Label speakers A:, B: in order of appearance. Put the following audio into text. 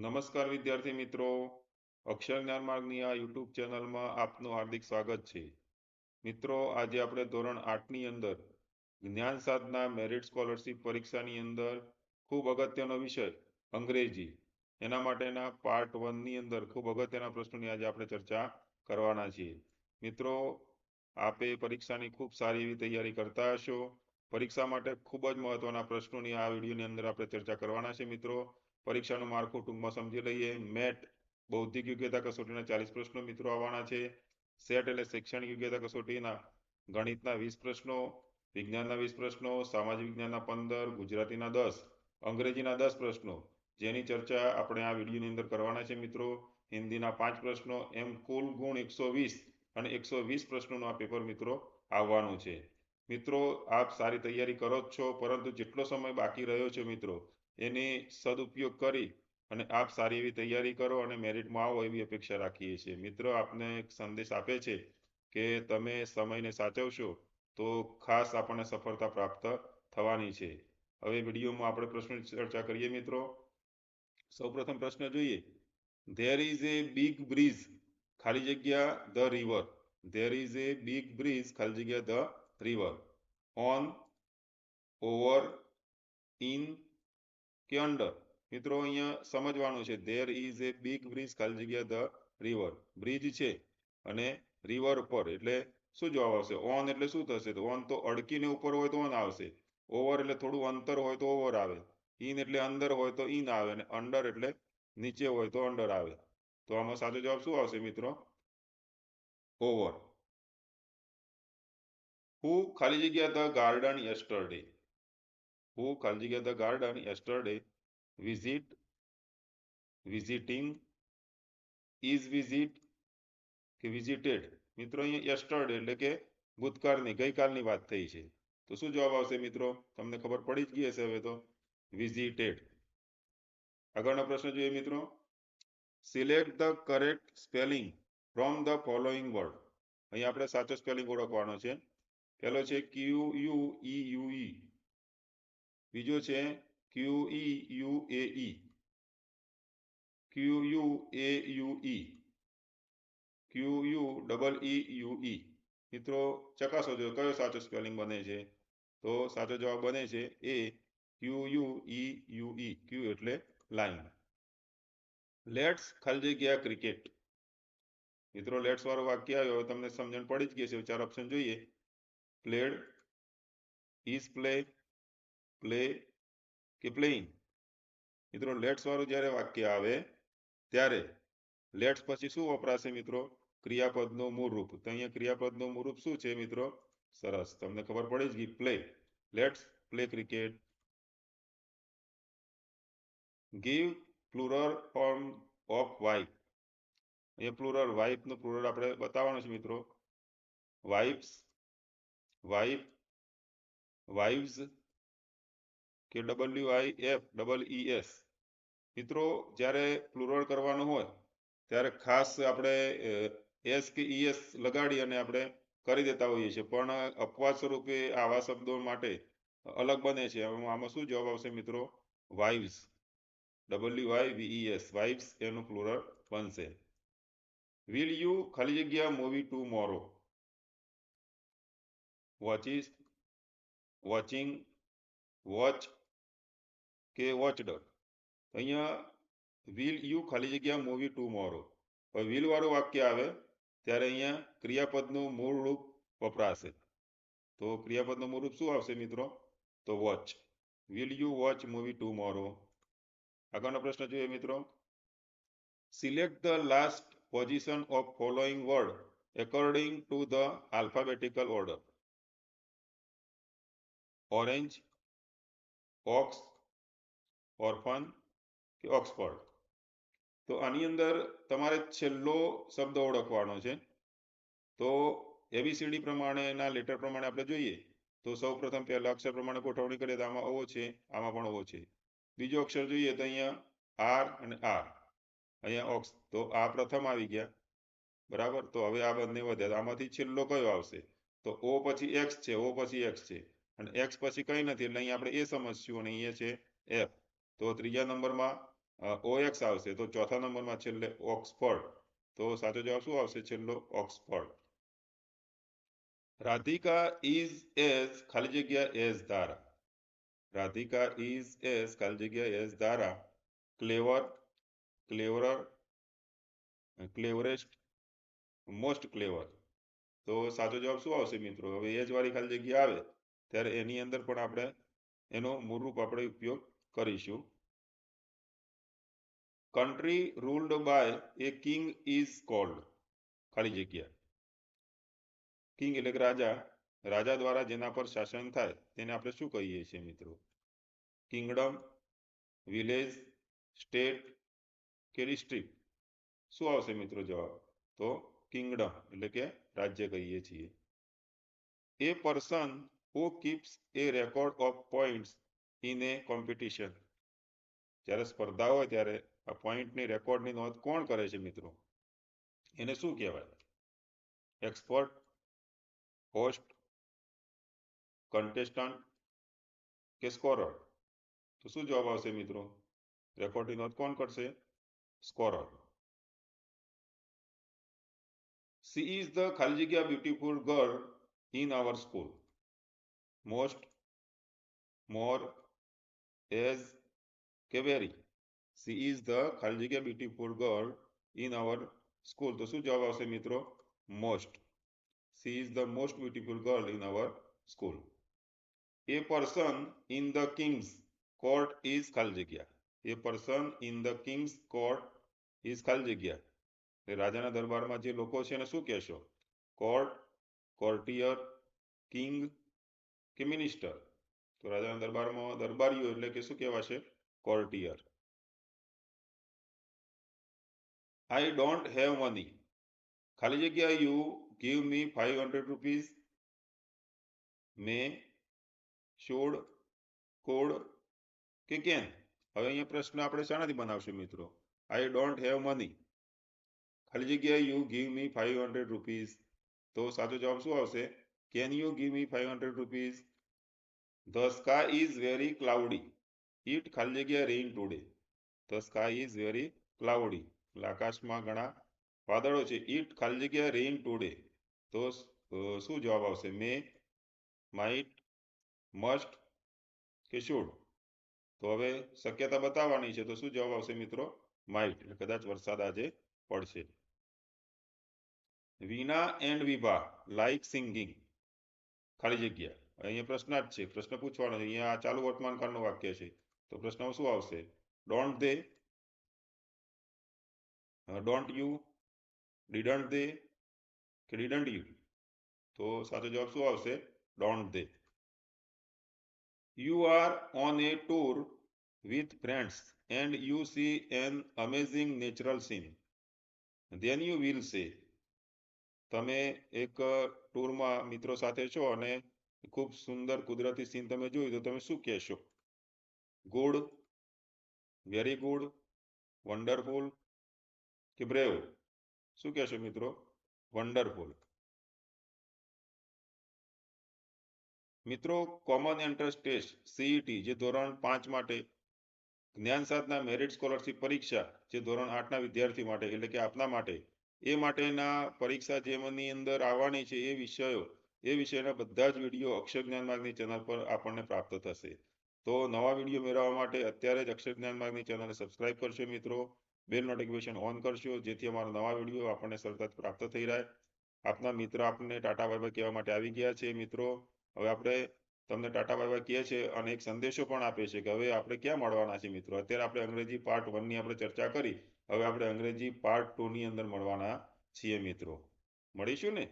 A: નમસ્કાર વિદ્યાર્થી મિત્રો, અક્ષર જ્ઞાન માર્ગની આ યુટ્યુબ ચેનલમાં આપનું હાર્દિક સ્વાગત છે. મિત્રો, આજે આપણે ધોરણ 8ની અંદર જ્ઞાન સાધના મેરિટ સ્કોલરશિપ પરીક્ષાની અંદર ખૂબ અગત્યનો વિષય અંગ્રેજી એના માટેના પાર્ટ 1ની અંદર ખૂબ અગત્યના પ્રશ્નોની આજે આપણે ચર્ચા કરવાના છીએ. મિત્રો, આપે પરીક્ષાની ખૂબ સારી એવી તૈયારી કરતા હશો. પરીક્ષા માટે ખૂબ જ મહત્વના પ્રશ્નોની આ વિડીયોની અંદર આપણે ચર્ચા કરવાના છે. મિત્રો, પરીક્ષાનું માળખું ટૂંકમાં સમજી લઈએ. મેટ બૌદ્ધિક યોગ્યતા કસોટીના 40 પ્રશ્નો મિત્રો આવવાના છે. સેટ એટલે શૈક્ષણિક યોગ્યતા કસોટીના ગણિતના 20 પ્રશ્નો, વિજ્ઞાનના 20 પ્રશ્નો, સામાજિક વિજ્ઞાનના 15, ગુજરાતીના 10, અંગ્રેજીના 10 પ્રશ્નો, જેની ચર્ચા આપણે આ વિડીયોની અંદર કરવાના છે. મિત્રો, હિન્દીના 5 પ્રશ્નો, એમ કુલ ગુણ 120 અને 120 પ્રશ્નોનું આ પેપર મિત્રો આવવાનું છે. મિત્રો, આપ સારી તૈયારી કરો જ છો, પરંતુ જેટલો સમય બાકી રહ્યો છે મિત્રો, એની સદુપયોગ કરી અને આપ સારી એવી તૈયારી કરો અને મેરિટમાં આવો એવી અપેક્ષા રાખીએ છીએ. મિત્રો, આપને એક સંદેશ આપે છે કે તમે સમયને સાચવશો તો ખાસ આપણને સફળતા પ્રાપ્ત થવાની છે. હવે વિડીયોમાં આપણે પ્રશ્ન ચર્ચા કરીએ. મિત્રો, સૌપ્રથમ પ્રશ્ન જોઈએ. There is A big bridge, ખાલી જગ્યા the river. There is A big bridge, ખાલી જગ્યા the river, on, over, in કે અંડર. મિત્રો, અહીંયા સમજવાનું છે. There is A big bridge, ખાલી જગ્યા ધ રિવર, બ્રિજ છે અને રિવર પર એટલે શું જવાબ આવશે? ઓન એટલે શું થશે? તો ઓન તો અડકીને ઉપર હોય તો ઓન આવશે. ઓવર એટલે થોડું અંતર હોય તો ઓવર આવે. ઇન એટલે અંદર હોય તો ઇન આવે અને અંડર એટલે નીચે હોય તો અંડર આવે. તો આમાં સાચો જવાબ શું આવશે મિત્રો? ઓવર. હુ ખાલી જગ્યા ધ ગાર્ડન યસ્ટરડે. હુ ખાલી જગ્યા the garden yesterday, visit, visiting, is visit કે વિઝિટેડ. મિત્રો, અહીંયા યસ્ટરડે એટલે કે ભૂતકાળની ગઈકાલની વાત થઈ છે. તો શું જવાબ આવશે મિત્રો? તમને ખબર પડી જ ગઈ હશે હવે તો. વિઝિટેડ. આગળનો પ્રશ્ન જોઈએ મિત્રો. Select the correct spelling from the following word. અહીંયા આપણે સાચો સ્પેલિંગ ઓળખવાનો છે. પહેલો છે QUEUE, બીજો છે QEUAE, QUAUE, QUEEUE. મિત્રો, ચકાસો જો કયો સાચો સ્પેલિંગ બને છે. તો સાચો જવાબ બને છે એ, QUEUE. ક્યુ એટલે લાઈન. લેટ્સ ખાલી જગ્યા ક્રિકેટ. મિત્રો, લેટ્સ વાળું વાક્ય આવ્યો, તમને સમજણ પડી જ ગઈ છે. 4 ઓપ્શન જોઈએ. પ્લેડ, ઇઝ પ્લે, પ્લે કે પ્લેઇંગ. મિત્રો, લેટ્સ વાળું જ્યારે વાક્ય આવે ત્યારે લેટ્સ પછી શું વપરાશે મિત્રો? ક્રિયાપદનું મૂળ રૂપ. તો અહીંયા ક્રિયાપદનું મૂળ રૂપ શું છે મિત્રો? સરસ, તમને ખબર પડી જ ગઈ, play. Let's play cricket. Give plural form of wife. અહીંયા પ્લુરલ, વાઇફનું પ્લુરલ આપણે બતાવવાનું છે મિત્રો. વાઇફ્સ, વાઇફ, વાઇવ્સ કે WIFEES. મિત્રો, જ્યારે પ્લુરલ કરવાનું હોય ત્યારે ખાસ આપણે એસ કે ES લગાડી અને આપણે કરી દેતા હોઈએ છીએ, પણ અપવાદ સ્વરૂપે આવા શબ્દો માટે અલગ બને છે. આમાં શું જવાબ આવશે મિત્રો? વાઇવ્સ, WIVES, વાઇવ્સ એનું પ્લુરલ બનશે. વિલ યુ ખાલી જગ્યા movie tomorrow. Watches, watching, watch કે વોચડ. અહીંયા વિલ યુ ખાલી જગ્યા મૂવી ટુમોરો. હવે વિલ વાળું વાક્ય આવે ત્યારે અહીંયા ક્રિયાપદનું મૂળ રૂપ વપરાશે. તો ક્રિયાપદનું મૂળ રૂપ શું આવશે મિત્રો? તો watch. Will you watch movie tomorrow. આગળનો પ્રશ્ન જોઈએ મિત્રો. Select the last position of following word according to the alphabetical order. Orange, ox, orphan કે ઓક્સફર્ડ. તો આની અંદર તમારે છેલ્લો શબ્દ ઓળખવાનો છે. તો ABCD પ્રમાણેના લેટર પ્રમાણે આપણે જોઈએ તો સૌપ્રથમ પહેલા અક્ષર પ્રમાણે ગોઠવણી કરીએ તો આમાં ઓ છે, આમાં પણ ઓ છે. બીજો અક્ષર જોઈએ તો અહીંયા આર અને આર, અહીંયા ઓક્સ. તો આ પ્રથમ આવી ગયા, બરાબર. તો હવે આ બંને વધ્યા. આમાંથી છેલ્લો કયો આવશે? તો ઓ પછી એક્સ છે, ઓ પછી એક્સ છે અને એક્સ પછી કંઈ નથી એટલે અહીંયા આપણે એ સમજશું અને અહીંયા છે એફ. તો ત્રીજા નંબરમાં OX આવશે, તો ચોથા નંબરમાં છેલ્લે ઓક્સફર્ડ, તો સાચો જવાબ શું આવશે? છેલ્લો ઓક્સફર્ડ. રાધિકા ઇઝ એઝ ખાલી જગ્યા એઝ ધારા. રાધિકા ઇઝ એઝ ખાલી જગ્યા એઝ ધારા ક્લેવર, ક્લેવરર, ક્લેવરેસ્ટ, મોસ્ટ ક્લેવર. તો સાચો જવાબ શું આવશે મિત્રો? હવે એજ વાળી ખાલી જગ્યા આવે ત્યારે એની અંદર પણ આપણે એનો મૂળરૂપ આપણે ઉપયોગ કરીશું. Country ruled by a king is called, ખાલી જગ્યા. કિંગ એટલે કે રાજા, રાજા દ્વારા જેના પર શાસન થાય તેને આપણે શું કહીએ છીએ મિત્રો? કિંગડમ, વિલેજ, સ્ટેટ કે ડિસ્ટ્રિક્ટ? શું આવશે મિત્રો જવાબ? તો કિંગડમ એટલે કે રાજ્ય કહીએ છીએ. A person who keeps a record of points in a competition. જ્યારે સ્પર્ધા હોય ત્યારે આ પોઈન્ટની રેકોર્ડની નોંધ કોણ કરે છે મિત્રો? એને શું કહેવાય? એક્સપર્ટ, હોસ્ટ, કન્ટેસ્ટન્ટ કે સ્કોરર? તો શું જવાબ આવશે મિત્રો? રેકોર્ડની નોંધ કોણ કરશે? સ્કોરર. સી ઇઝ ધ ખાલી જગ્યા beautiful girl in our school. Most, more, as કે વેરી? સી ઇઝ ધ ખાલી જગ્યા beautiful girl in our school, તો શું જવાબ આવશે મિત્રો? Most. She is the most beautiful girl in our school. A person in the king's court is ખાલી જગ્યા. A person in the king's court is ખાલી જગ્યા. રાજાના દરબારમાં જે લોકો છે એને શું કહેશો? કોર્ટ, કોર્ટિયર, કિંગ કે મિનિસ્ટર? તો રાજાના દરબારમાં દરબારીઓ એટલે કે શું કહેવાશે? કોર્ટિયર. આઈ ડોન્ટ હેવ મની ખાલી જગ્યા you give me 500 rupees. May, should, food કે કેન? હવે અહીંયા પ્રશ્ન આપણે શાનાથી બનાવશું મિત્રો? આઈ ડોન્ટ હેવ મની ખાલી જગ્યા યુ ગીવ મી 500 રૂપીઝ, તો સાચો જવાબ શું આવશે? Can you give me 500 rupees? The sky is very cloudy it ખાલી જગ્યા rain today. The sky is very cloudy એટલે આકાશમાં ઘણા વાદળો છે. ઇટ ખાલી જગ્યા રેઇન ટુડે, તો શું જવાબ આવશે? મે, માઇટ, મસ્ટ કે શુડ? તો હવે શક્યતા બતાવવાની છે, તો શું જવાબ આવશે મિત્રો? માઇટ એટલે કદાચ વરસાદ આજે પડશે. વિના એન્ડ વિભા લાઈક સિંગિંગ ખાલી જગ્યા. અહીંયા પ્રશ્ન જ છે, પ્રશ્ન પૂછવાનો છે. અહીંયા ચાલુ વર્તમાન કાળનું વાક્ય છે, તો પ્રશ્નમાં શું આવશે? Don't they, don't you, didn't they કે ડીડન્ટ યુ? તો સાચો જવાબ શું આવશે? Don't they. You are on a tour with friends and you see an amazing natural scene. Then you will say. તમે એક ટૂરમાં મિત્રો સાથે છો અને ખૂબ સુંદર કુદરતી સીન તમે જોયું, તો તમે શું કહેશો? ગુડ, વેરી ગુડ, વન્ડરફુલ કે બ્રેવ? શું કહેશો મિત્રો? વન્ડરફુલ. મિત્રો, કોમન એન્ટ્રન્સ ટેસ્ટ સીઈટી જે ધોરણ 5 માટે જ્ઞાન સાધના મેરિટ સ્કોલરશિપ પરીક્ષા જે ધોરણ 8ના વિદ્યાર્થી માટે એટલે કે આપના માટે, એ માટેના પરીક્ષા જેમની અંદર આવવાની છે એ વિષયના બધા જ વિડીયો અક્ષર જ્ઞાન માર્ગની ચેનલ પર આપણને પ્રાપ્ત થશે. તો નવા વિડીયો મેળવવા માટે અત્યારે જ અક્ષર જ્ઞાન માર્ગની ચેનલને સબસ્ક્રાઇબ કરશો મિત્રો, બેલ નોટિફિકેશન ઓન કરશો, જેથી અમારા નવા વિડીયો આપણને સરળતાથી પ્રાપ્ત થઈ રહે. આપના મિત્ર આપણને ટાટા બાય બાય કહેવા માટે આવી ગયા છે મિત્રો. હવે આપણે તમને ટાટા બાય બાય કહે છે અને એક સંદેશો પણ આપે છે કે હવે આપણે ક્યાં મળવાના છે મિત્રો. અત્યારે આપણે અંગ્રેજી પાર્ટ 1ની આપણે ચર્ચા કરી, હવે આપણે અંગ્રેજી પાર્ટ 2ની અંદર મળવાના છીએ મિત્રો. મળીશું ને?